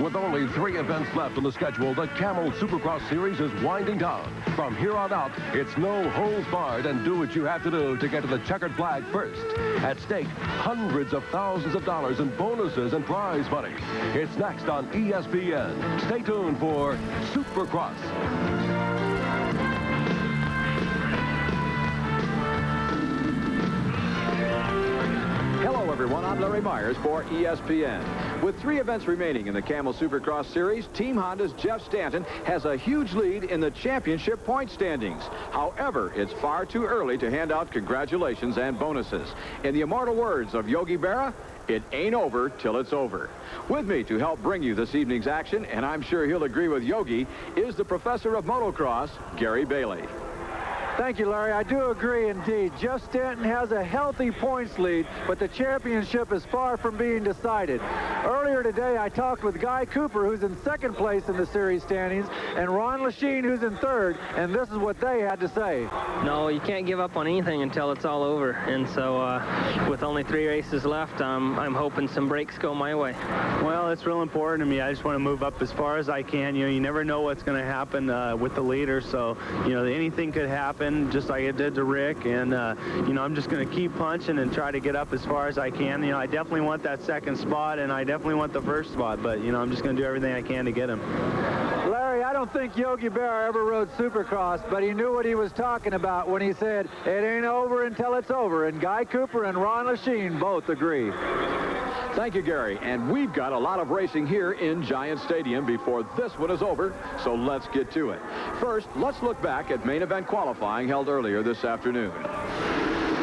With only 3 events left on the schedule, the Camel Supercross Series is winding down. From here on out, it's no holds barred and do what you have to do to get to the checkered flag first. At stake, hundreds of thousands of dollars in bonuses and prize money. It's next on ESPN. Stay tuned for Supercross. Hello, everyone. I'm Larry Myers for ESPN. With 3 events remaining in the Camel Supercross Series, Team Honda's Jeff Stanton has a huge lead in the championship point standings. However, it's far too early to hand out congratulations and bonuses. In the immortal words of Yogi Berra, it ain't over till it's over. With me to help bring you this evening's action, and I'm sure he'll agree with Yogi, is the professor of motocross, Gary Bailey. Thank you, Larry. I do agree indeed. Jeff Stanton has a healthy points lead, but the championship is far from being decided. Earlier today, I talked with Guy Cooper, who's in 2nd place in the series standings, and Ron Lechien, who's in 3rd, and this is what they had to say. No, you can't give up on anything until it's all over, and so with only 3 races left, I'm hoping some breaks go my way. Well, it's real important to me. I just want to move up as far as I can. You know, you never know what's going to happen with the leader, so, you know, anything could happen, just like it did to Rick, and you know, I'm just going to keep punching and try to get up as far as I can. You know, I definitely want that 2nd spot, and I definitely want the 1st spot, but, you know, I'm just going to do everything I can to get him. Larry, I don't think Yogi Berra ever rode Supercross, but he knew what he was talking about when he said, it ain't over until it's over, and Guy Cooper and Ron Lechien both agree. Thank you, Gary. And we've got a lot of racing here in Giant Stadium before this one is over, so let's get to it. First, let's look back at main event qualifying held earlier this afternoon.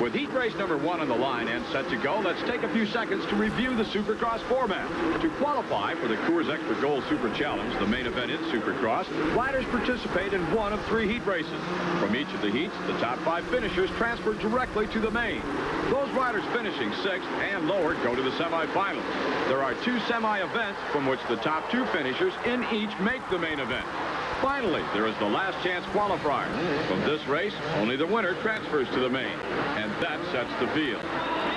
With heat race number 1 on the line and set to go, let's take a few seconds to review the Supercross format. To qualify for the Coors Extra Gold Super Challenge, the main event in Supercross, riders participate in 1 of 3 heat races. From each of the heats, the top 5 finishers transfer directly to the main. Those riders finishing 6th and lower go to the semifinals. There are 2 semi-events from which the top 2 finishers in each make the main event. Finally, there is the last chance qualifier. From this race, only the winner transfers to the main, and that sets the field.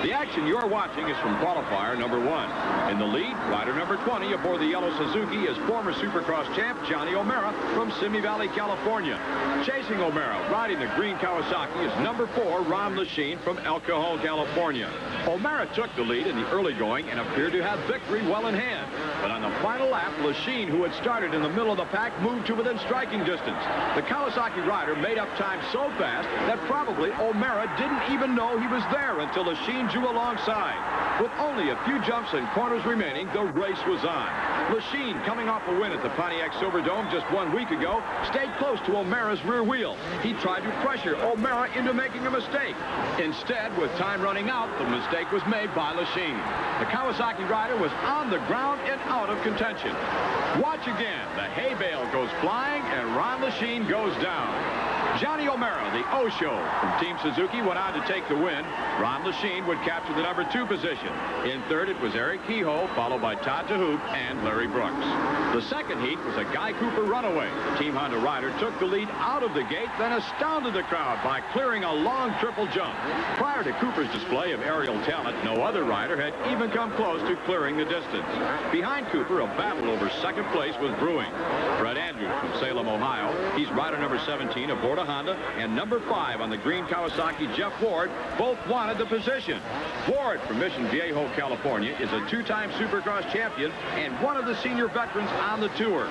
The action you're watching is from qualifier number 1. In the lead, rider number 20 aboard the yellow Suzuki is former Supercross champ Johnny O'Mara from Simi Valley, California. Chasing O'Mara, riding the green Kawasaki, is number 4, Ron Lechien from El Cajon, California. O'Mara took the lead in the early going and appeared to have victory well in hand. But on the final lap, Lechien, who had started in the middle of the pack, moved to within striking distance. The Kawasaki rider made up time so fast that probably O'Mara didn't even know he was there until Lechien drew alongside. With only a few jumps and corners remaining, the race was on. Lechien, coming off a win at the Pontiac Silverdome just 1 week ago, stayed close to O'Mara's rear wheel. He tried to pressure O'Mara into making a mistake. Instead, with time running out, the mistake was made by Lechien. The Kawasaki rider was on the ground and out of contention. Watch again. The hay bale goes flying and Ron Lechien goes down. Johnny O'Mara, the O-Show from Team Suzuki, went on to take the win. Ron Lechien would capture the number 2 position. In 3rd, it was Eric Kehoe, followed by Todd DeHoop and Larry Brooks. The 2nd heat was a Guy Cooper runaway. The Team Honda rider took the lead out of the gate, then astounded the crowd by clearing a long triple jump. Prior to Cooper's display of aerial talent, no other rider had even come close to clearing the distance. Behind Cooper, a battle over 2nd place was brewing. Fred Andrews from Salem, Ohio. He's rider number 17 aboard a Honda, and number 5 on the green Kawasaki, Jeff Ward, both wanted the position. Ward from Mission Viejo, California, is a 2-time Supercross champion and one of the senior veterans on the tour.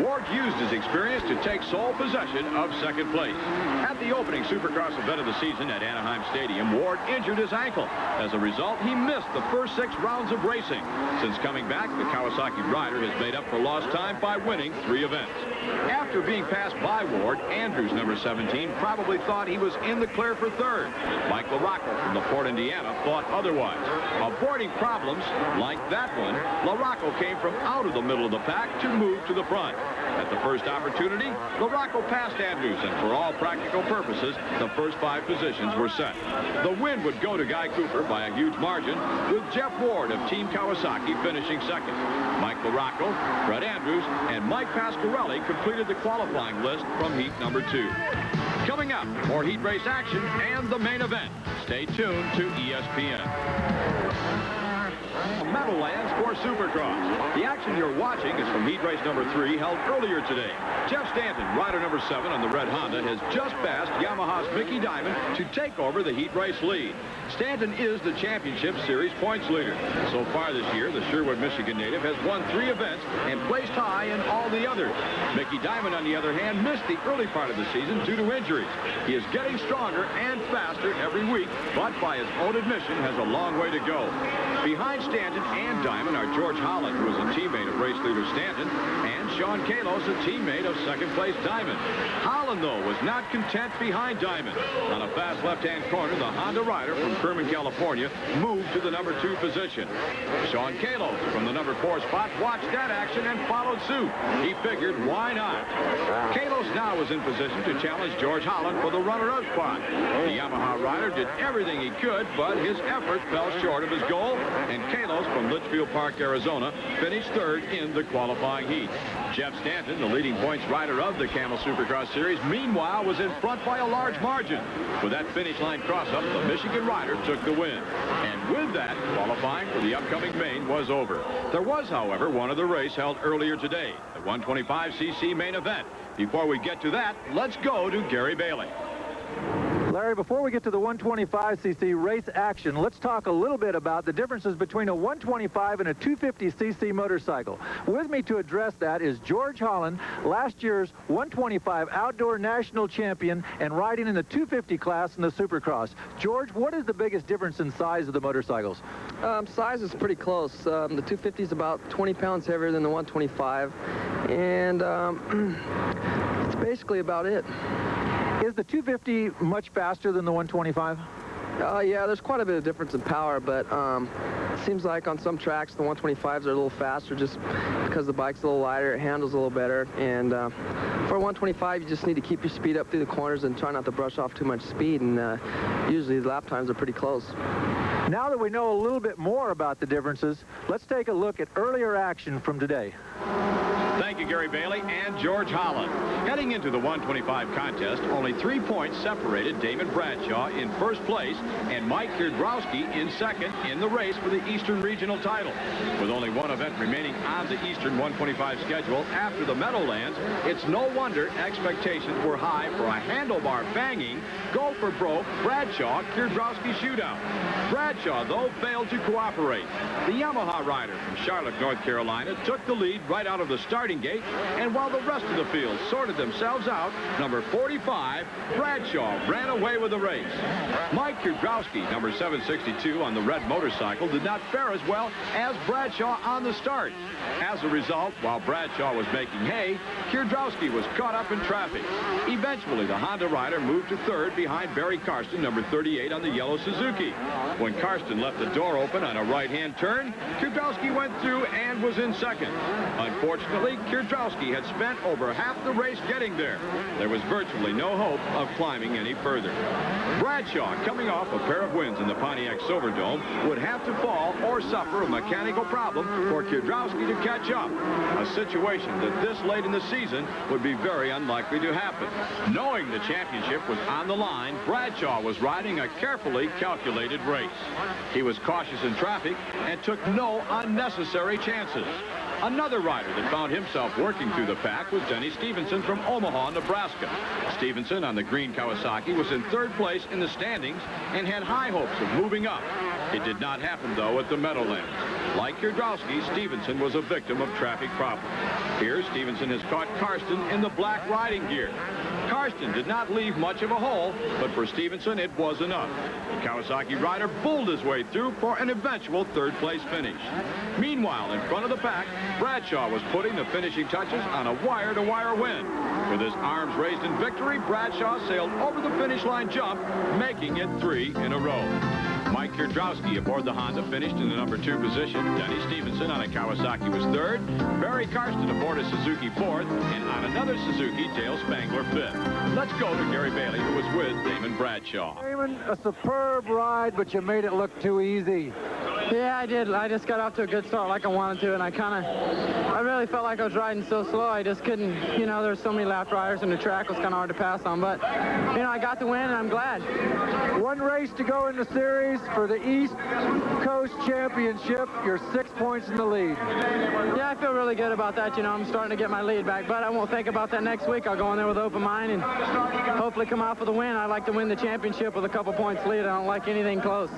Ward used his experience to take sole possession of 2nd place. At the opening Supercross event of the season at Anaheim Stadium, Ward injured his ankle. As a result, he missed the first 6 rounds of racing. Since coming back, the Kawasaki rider has made up for lost time by winning 3 events. After being passed by Ward, Andrews, number 17, probably thought he was in the clear for 3rd. Mike LaRocco from LaPorte, Indiana, thought otherwise. Avoiding problems like that one, LaRocco came from out of the middle of the pack to move to the front. At the first opportunity, LaRocco passed Andrews, and for all practical purposes, the first 5 positions were set. The win would go to Guy Cooper by a huge margin, with Jeff Ward of Team Kawasaki finishing 2nd. Mike LaRocco, Fred Andrews, and Mike Pasquarelli completed the qualifying list from heat number 2. Coming up, more heat race action and the main event. Stay tuned to ESPN. Meadowlands for Supercross. The action you're watching is from heat race number 3 held earlier today. Jeff Stanton, rider number 7 on the red Honda, has just passed Yamaha's Mickey Diamond to take over the heat race lead. Stanton is the championship series points leader. So far this year, the Sherwood, Michigan native has won 3 events and placed high in all the others. Mickey Diamond, on the other hand, missed the early part of the season due to injuries. He is getting stronger and faster every week, but by his own admission, has a long way to go. Behind Stanton and Diamond are George Holland, who is a teammate of race leader Stanton, and Sean Kalos, a teammate of second-place Diamond. Holland, though, was not content behind Diamond. On a fast left-hand corner, the Honda rider from Kerman, California, moved to the number 2 position. Sean Kalos, from the number 4 spot, watched that action and followed suit. He figured, why not? Kalos now is in position to challenge George Holland for the runner-up spot. The Yamaha rider did everything he could, but his effort fell short of his goal, and Kalos from Litchfield Park, Arizona, finished 3rd in the qualifying heat. Jeff Stanton, the leading points rider of the Camel Supercross Series, meanwhile was in front by a large margin. With that finish line cross-up, the Michigan rider took the win. And with that, qualifying for the upcoming main was over. There was, however, one other race held earlier today, the 125cc main event. Before we get to that, let's go to Gary Bailey. Larry, before we get to the 125cc race action, let's talk a little bit about the differences between a 125 and a 250cc motorcycle. With me to address that is George Holland, last year's 125 outdoor national champion and riding in the 250 class in the Supercross. George, what is the biggest difference in size of the motorcycles? Size is pretty close. The 250 is about 20 pounds heavier than the 125, and it's basically about it. Is the 250 much faster than the 125? Yeah, there's quite a bit of difference in power, but it seems like on some tracks the 125s are a little faster just because the bike's a little lighter, it handles a little better, and for a 125 you just need to keep your speed up through the corners and try not to brush off too much speed, and usually the lap times are pretty close. Now that we know a little bit more about the differences, let's take a look at earlier action from today. Thank you, Gary Bailey and George Holland. Heading into the 125 contest, only 3 points separated Damon Bradshaw in first place and Mike Kierdrowski in second in the race for the Eastern Regional title. With only one event remaining on the Eastern 125 schedule after the Meadowlands, it's no wonder expectations were high for a handlebar banging, go for broke Bradshaw-Kierdrowski shootout. Bradshaw, though, failed to cooperate. The Yamaha rider from Charlotte, North Carolina, took the lead right out of the starting gate, and while the rest of the field sorted themselves out, number 45, Bradshaw, ran away with the race. Mike Kierdrowski, number 762 on the red motorcycle, did not fare as well as Bradshaw on the start. As a result, while Bradshaw was making hay, Kierdrowski was caught up in traffic. Eventually, the Honda rider moved to 3rd behind Barry Karsten, number 38 on the yellow Suzuki. When Karsten left the door open on a right-hand turn, Kierdrowski went through and was in 2nd. Unfortunately, Kierdrowski had spent over half the race getting there. There was virtually no hope of climbing any further. Bradshaw, coming off a pair of wins in the Pontiac Silverdome, would have to fall or suffer a mechanical problem for Kierdrowski to catch up, a situation that this late in the season would be very unlikely to happen. Knowing the championship was on the line, Bradshaw was riding a carefully calculated race. He was cautious in traffic and took no unnecessary chances. Another rider that found himself working through the pack was Denny Stevenson from Omaha, Nebraska. Stevenson on the green Kawasaki was in 3rd place in the standings and had high hopes of moving up. It did not happen, though, at the Meadowlands. Like Kierdrowski, Stevenson was a victim of traffic problems. Here, Stevenson has caught Karsten in the black riding gear. Karsten did not leave much of a hole, but for Stevenson, it was enough. The Kawasaki rider bulled his way through for an eventual 3rd place finish. Meanwhile, in front of the pack, Bradshaw was putting the finishing touches on a wire-to-wire win. With his arms raised in victory, Bradshaw sailed over the finish line jump, making it 3 in a row. Mike Kierdrowski aboard the Honda finished in the number 2 position. Denny Stevenson on a Kawasaki was 3rd. Barry Karsten aboard a Suzuki 4th. And on another Suzuki, Dale Spangler 5th. Let's go to Gary Bailey, who was with Damon Bradshaw. Damon, a superb ride, but you made it look too easy. Yeah, I did. I just got off to a good start like I wanted to, and I really felt like I was riding so slow. I just couldn't, there's so many lap riders, and the track was kind of hard to pass on. But, I got the win, and I'm glad. One race to go in the series for the East Coast Championship. Your 6th points in the lead. Yeah, I feel really good about that. You know, I'm starting to get my lead back, but I won't think about that next week. I'll go in there with an open mind and hopefully come out with a win. I like to win the championship with a couple points lead. I don't like anything close.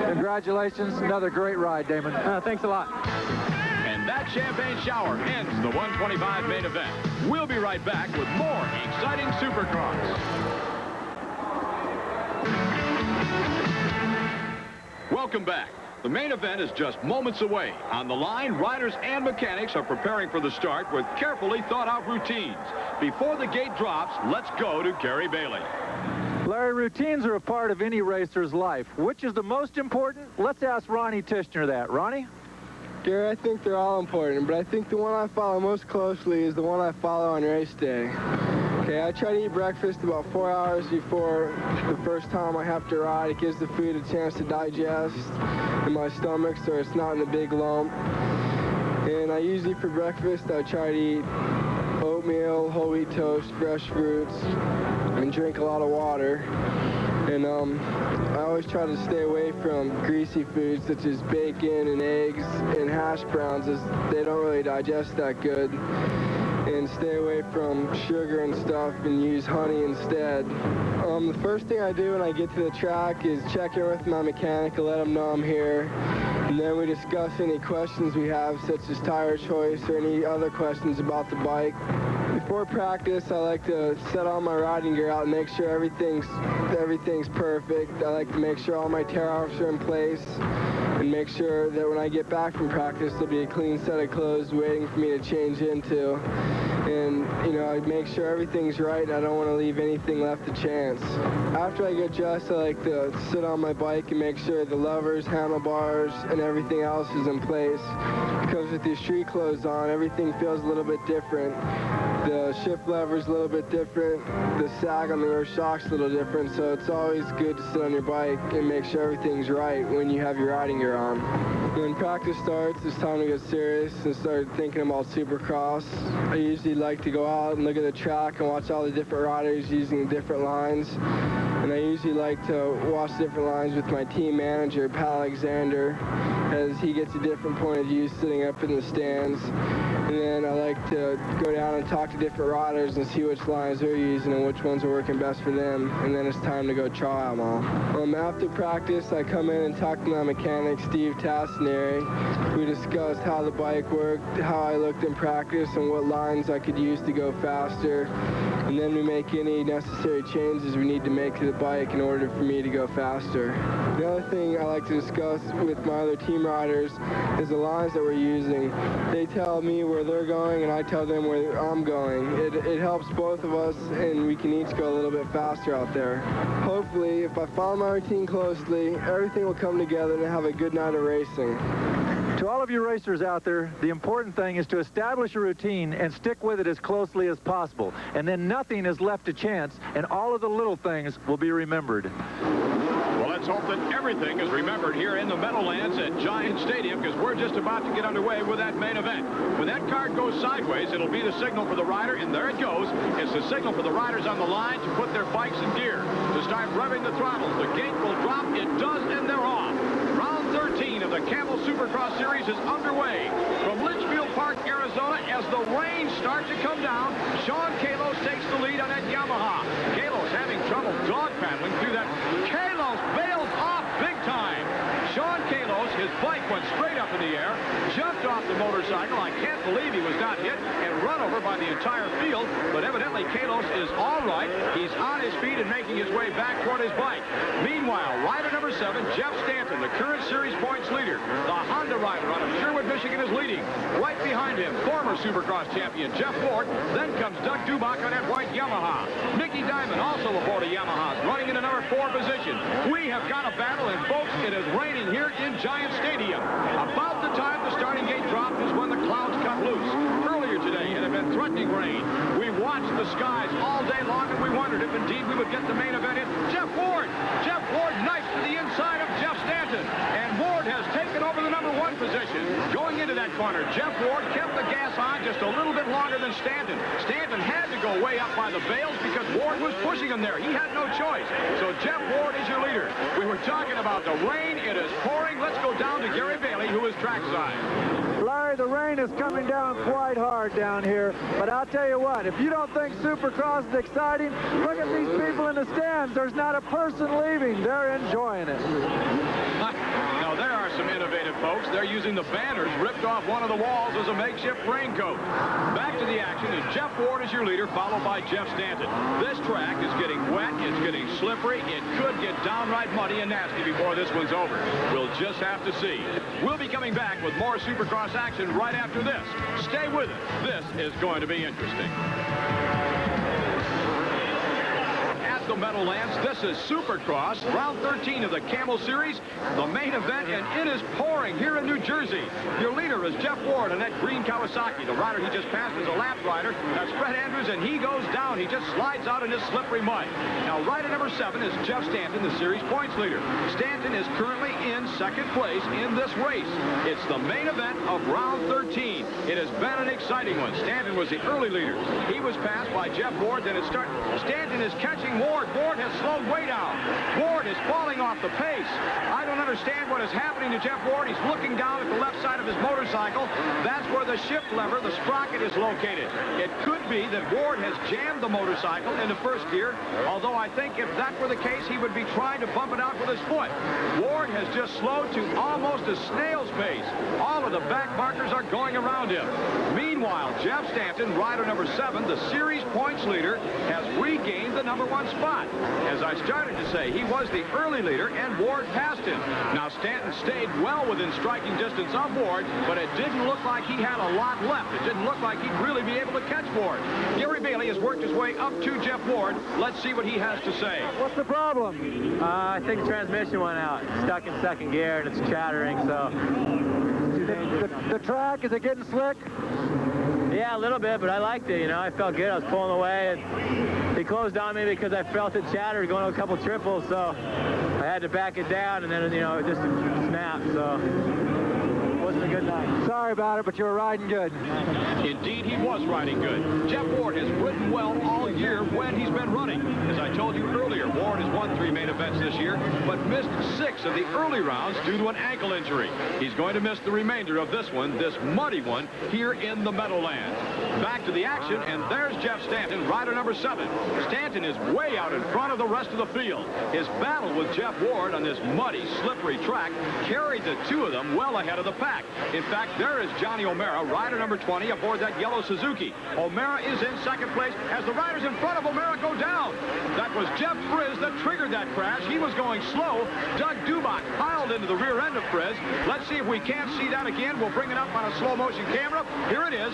Congratulations. Another great ride, Damon. Thanks a lot. And that champagne shower ends the 125 main event. We'll be right back with more exciting Supercross. Welcome back. The main event is just moments away. On the line, riders and mechanics are preparing for the start with carefully thought-out routines. Before the gate drops, let's go to Gary Bailey. Larry, routines are a part of any racer's life. Which is the most important? Let's ask Ronnie Tishner that. Ronnie? Gary, I think they're all important, but I think the one I follow most closely is the one I follow on race day. Okay, I try to eat breakfast about 4 hours before the first time I have to ride. It gives the food a chance to digest in my stomach so it's not in a big lump. And I usually for breakfast I try to eat oatmeal, whole wheat toast, fresh fruits, and drink a lot of water. And I always try to stay away from greasy foods such as bacon and eggs and hash browns, as they don't really digest that good. And stay away from sugar and stuff and use honey instead. The first thing I do when I get to the track is check in with my mechanic and let him know I'm here. And then we discuss any questions we have, such as tire choice or any other questions about the bike. Before practice, I like to set all my riding gear out and make sure everything's perfect. I like to make sure all my tear-offs are in place and make sure that when I get back from practice, there'll be a clean set of clothes waiting for me to change into. And, you know, I make sure everything's right and I don't want to leave anything left to chance. After I get dressed, I like to sit on my bike and make sure the levers, handlebars, and everything else is in place. Because with these street clothes on, everything feels a little bit different. The shift lever's a little bit different. The sag on the rear shock's a little different. So it's always good to sit on your bike and make sure everything's right when you have your riding gear on. When practice starts, it's time to get serious and start thinking about Supercross. I usually like to go out and look at the track and watch all the different riders using different lines. And I usually like to watch different lines with my team manager, Pat Alexander, as he gets a different point of view sitting up in the stands. And then I like to go down and talk to different riders and see which lines they're using and which ones are working best for them. And then it's time to go try them all. After practice, I come in and talk to my mechanic, Steve Tassinari. We discuss how the bike worked, how I looked in practice, and what lines I could use to go faster. And then we make any necessary changes we need to make to the bike in order for me to go faster. The other thing I like to discuss with my other team riders is the lines that we're using. They tell me where they're going and I tell them where I'm going. It helps both of us and we can each go a little bit faster out there. Hopefully, if I follow my routine closely, everything will come together and have a good night of racing. To all of you racers out there, the important thing is to establish a routine and stick with it as closely as possible. And then nothing is left to chance, and all of the little things will be remembered. Well, let's hope that everything is remembered here in the Meadowlands at Giant Stadium, because we're just about to get underway with that main event. When that card goes sideways, it'll be the signal for the rider, and there it goes. It's the signal for the riders on the line to put their bikes in gear, to start revving the throttles. The gate will drop. It does, and they're off. Round 13 of the Camel Supercross Series is underway from Litchfield Park, Arizona. As the rain starts to come down, Sean Kalos takes the lead on that Yamaha. Kalos having trouble dog paddling through that. Kalos bails off big time. Sean Kalos, his bike went straight up in the air, jumped off the motorcycle. I can't believe he was not hit and run over by the entire field, but evidently Kalos is all right. He's on his feet and making his way back toward his bike. Meanwhile, rider number 7, Jeff Stanton, the current series points leader. The Honda rider out of Sherwood, Michigan is leading. Right behind him, former Supercross champion Jeff Ford. Then comes Doug Dubach on that white Yamaha. Mickey Diamond also aboard a Yamaha, running in a number 4 position. We have got a battle, and folks, it is raining here in Giant Stadium. About the time the starting gate dropped is when the clouds cut loose. Earlier today, it had been threatening rain. We watched the skies all day long, and we wondered if indeed we would get the main event in. Jeff Ward knifes to the inside of Jeff Stanton, and Ward has taken over the number 1 position. Going into that corner, Jeff Ward kept the gas on just just a little bit longer than Stanton. Stanton had to go way up by the bales because Ward was pushing him there. He had no choice. So Jeff Ward is your leader. We were talking about the rain. It is pouring. Let's go down to Gary Bailey, who is trackside. Larry, the rain is coming down quite hard down here, but I'll tell you what, if you don't think Supercross is exciting, look at these people in the stands. There's not a person leaving. They're enjoying it. Now, there are some innovative folks. They're using the banners ripped off one of the walls as a makeshift raincoat. Back to the action as Jeff Ward is your leader, followed by Jeff Stanton. This track is getting wet. It's getting slippery. It could get downright muddy and nasty before this one's over. We'll just have to see. We'll be coming back with more Supercross action right after this. Stay with us. This is going to be interesting. At the Meadowlands, this is Supercross, round 13 of the Camel Series, the main event, and it is pouring here in New Jersey. Your leader is Jeff Ward on that green Kawasaki. The rider he just passed is a lap rider. That's Fred Andrews, and he goes down. He just slides out in this slippery mud. Now, rider number 7 is Jeff Stanton, the series points leader. Stanton is currently in second place in this race. It's the main event of round 13. It has been an exciting one. Stanton was the early leader. He was passed by Jeff Ward, then it started. Stanton is catching Ward. Ward has slowed way down. Ward is falling off the pace. I don't understand what is happening to Jeff Ward. He's looking down at the left side of his motorcycle. That's where the shift lever, the sprocket, is located. It could be that Ward has jammed the motorcycle into first gear, although I think if that were the case, he would be trying to bump it out with his foot. Ward has just slowed to almost a snail's pace. All of the back markers are going around him. Meanwhile, Jeff Stanton, rider number 7, the series points leader, has regained the number 1 spot. As I started to say, he was the early leader, and Ward passed him. Now, Stanton stayed well within striking distance of Ward, but it didn't look like he had a lot left. It didn't look like he'd really be able to catch Ward. Gary Bailey has worked his way up to Jeff Ward. Let's see what he has to say. What's the problem? I think the transmission went out. It's stuck in second gear, and it's chattering, so... The track, is it getting slick? Yeah, a little bit, but I liked it, you know. I felt good. I was pulling away, and he closed on me because I felt it chatter going to a couple triples, so I had to back it down, and then, you know, it just snapped, so it wasn't a good night. Sorry about it, but you were riding good. Indeed, he was riding good. Jeff Ward has ridden well all year when he's been running. As I told you earlier, Ward has won 3 main events this year, but missed 6 of the early rounds due to an ankle injury. He's going to miss the remainder of this one, this muddy one, here in the Meadowlands. Back to the action, and there's Jeff Stanton, rider number 7. Stanton is way out in front of the rest of the field. His battle with Jeff Ward on this muddy, slippery track carried the 2 of them well ahead of the pack. In fact, there is Johnny O'Mara, rider number 20, aboard that yellow Suzuki. O'Mara is in second place as the riders in front of O'Mara go down. That was Jeff Friz that triggered that crash. He was going slow. Doug Dubach piled into the rear end of Friz. Let's see if we can't see that again. We'll bring it up on a slow motion camera. Here it is.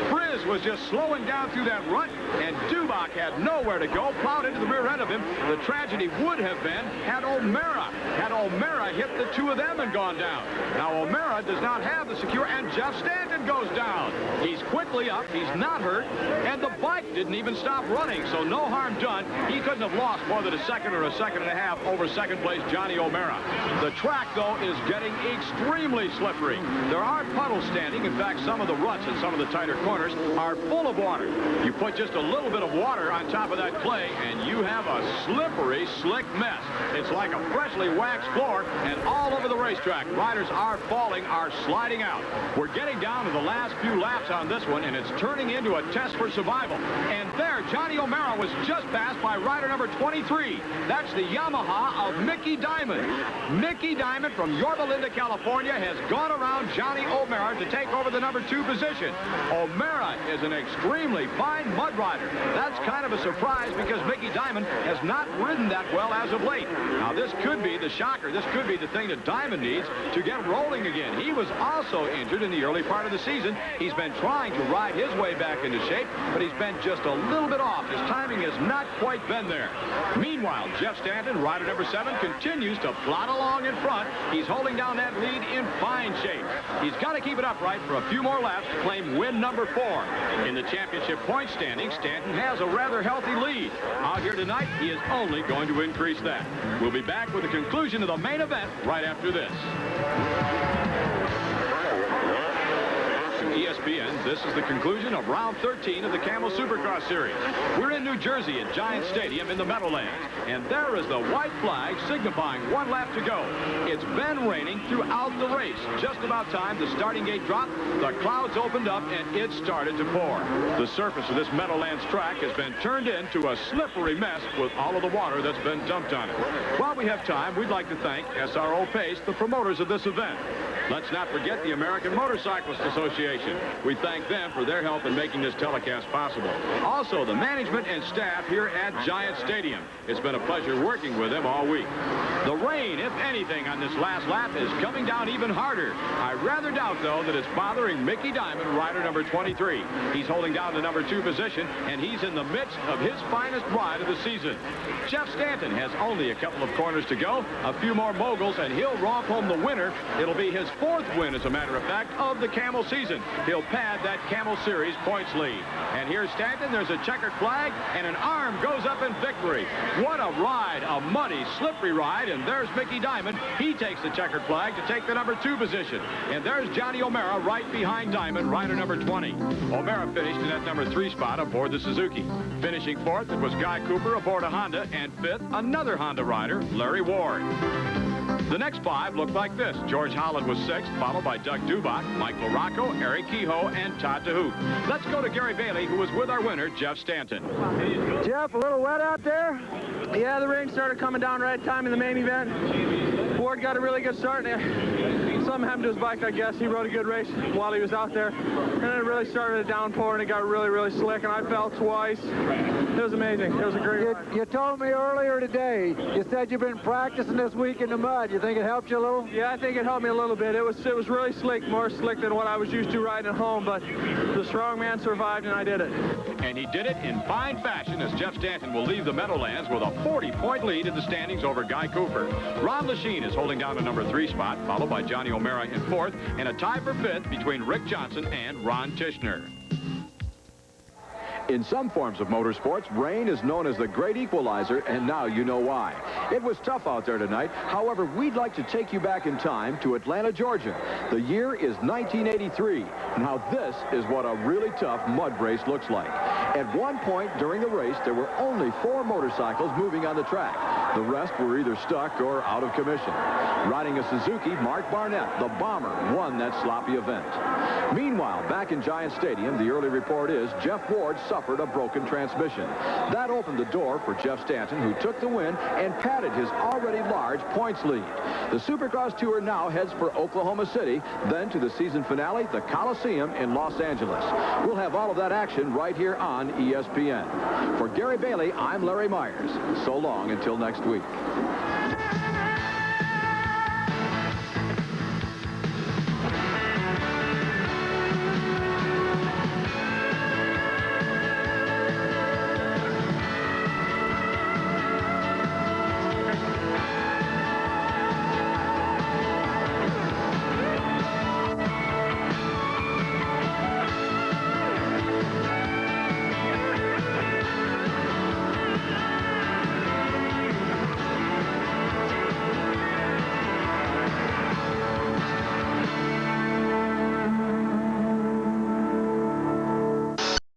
Friz was just slowing down through that rut, and Dubach had nowhere to go, plowed into the rear end of him. The tragedy would have been had O'Mara hit the 2 of them and gone down. Now, O'Mara does not have the secure, and Jeff Stanton goes down. He's quickly up. He's not hurt, and the bike didn't even stop running, so no harm done. He couldn't have lost more than a second or a second and a half over second place Johnny O'Mara. The track, though, is getting extremely slippery. There are puddles standing. In fact, some of the ruts and some of the tighter corners are full of water. You put just a little bit of water on top of that clay, and you have a slippery, slick mess. It's like a freshly waxed floor, and all over the racetrack, riders are falling, are sliding out. We're getting down to the last few laps on this one, and it's turning into a test for survival. And there, Johnny O'Mara was just passed by rider number 23. That's the Yamaha of Mickey Diamond. Mickey Diamond from Yorba Linda, California, has gone around Johnny O'Mara to take over the number 2 position. O'Mara is an extremely fine mud rider. That's kind of a surprise because Mickey Diamond has not ridden that well as of late. Now, this could be the shocker. This could be the thing that Diamond needs to get rolling again. He was also injured in the early part of the season. He's been trying to ride his way back into shape, but he's been just a little bit off. His timing has not quite been there. Meanwhile, Jeff Stanton, rider number 7, continues to plod along in front. He's holding down that lead in fine shape. He's got to keep it upright for a few more laps to claim win number 4. In the championship point standing, Stanton has a rather healthy lead. Out here tonight, he is only going to increase that. We'll be back with the conclusion of the main event right after this. ESPN. This is the conclusion of round 13 of the Camel Supercross Series. We're in New Jersey at Giant Stadium in the Meadowlands, and there is the white flag signifying 1 lap to go. It's been raining throughout the race. Just about time the starting gate dropped, the clouds opened up, and it started to pour. The surface of this Meadowlands track has been turned into a slippery mess with all of the water that's been dumped on it. While we have time, we'd like to thank SRO Pace, the promoters of this event. Let's not forget the American Motorcyclist Association. We thank them for their help in making this telecast possible. Also, the management and staff here at Giant Stadium. It's been a pleasure working with them all week. The rain, if anything, on this last lap is coming down even harder. I rather doubt, though, that it's bothering Mickey Diamond, rider number 23. He's holding down the number 2 position, and he's in the midst of his finest ride of the season. Jeff Stanton has only a couple of corners to go, a few more moguls, and he'll romp home the winner. It'll be his 4th win, as a matter of fact, of the Camel season. He'll pad that Camel Series points lead. And here's Stanton. There's a checkered flag, and an arm goes up in victory. What a ride, a muddy, slippery ride. And there's Mickey Diamond. He takes the checkered flag to take the number 2 position. And there's Johnny O'Mara right behind Diamond, rider number 20. O'Mara finished in that number 3 spot aboard the Suzuki. Finishing 4th, it was Guy Cooper aboard a Honda, and 5th, another Honda rider, Larry Ward. The next 5 looked like this. George Holland was 6th, followed by Doug Dubach, Mike LaRocco, Eric Kehoe, and Todd DeHoop. Let's go to Gary Bailey, who was with our winner, Jeff Stanton. Jeff, a little wet out there? Yeah, the rain started coming down right at time in the main event. Ward got a really good start. Something happened to his bike, I guess. He rode a good race while he was out there. And then it really started to downpour, and it got really, really slick, and I fell twice. It was amazing. It was a great ride. You told me earlier today, you said you've been practicing this week in the mud. You think it helped you a little? Yeah, I think it helped me a little bit. It was really slick, more slick than what I was used to riding at home, but the strong man survived, and I did it. And he did it in fine fashion, as Jeff Stanton will leave the Meadowlands with a 40-point lead in the standings over Guy Cooper. Ron Lachine is holding down the number 3 spot, followed by Johnny O'Mara in 4th, and a tie for 5th between Rick Johnson and Ron Tishner. In some forms of motorsports, rain is known as the great equalizer, and now you know why. It was tough out there tonight. However, we'd like to take you back in time to Atlanta, Georgia. The year is 1983. Now, this is what a really tough mud race looks like. At one point during the race, there were only 4 motorcycles moving on the track. The rest were either stuck or out of commission. Riding a Suzuki, Mark Barnett, the bomber, won that sloppy event. Meanwhile, back in Giant Stadium, the early report is Jeff Ward suffered a broken transmission. That opened the door for Jeff Stanton, who took the win and padded his already large points lead. The Supercross Tour now heads for Oklahoma City, then to the season finale, the Coliseum in Los Angeles. We'll have all of that action right here on ESPN. For Gary Bailey, I'm Larry Myers. So long until next week.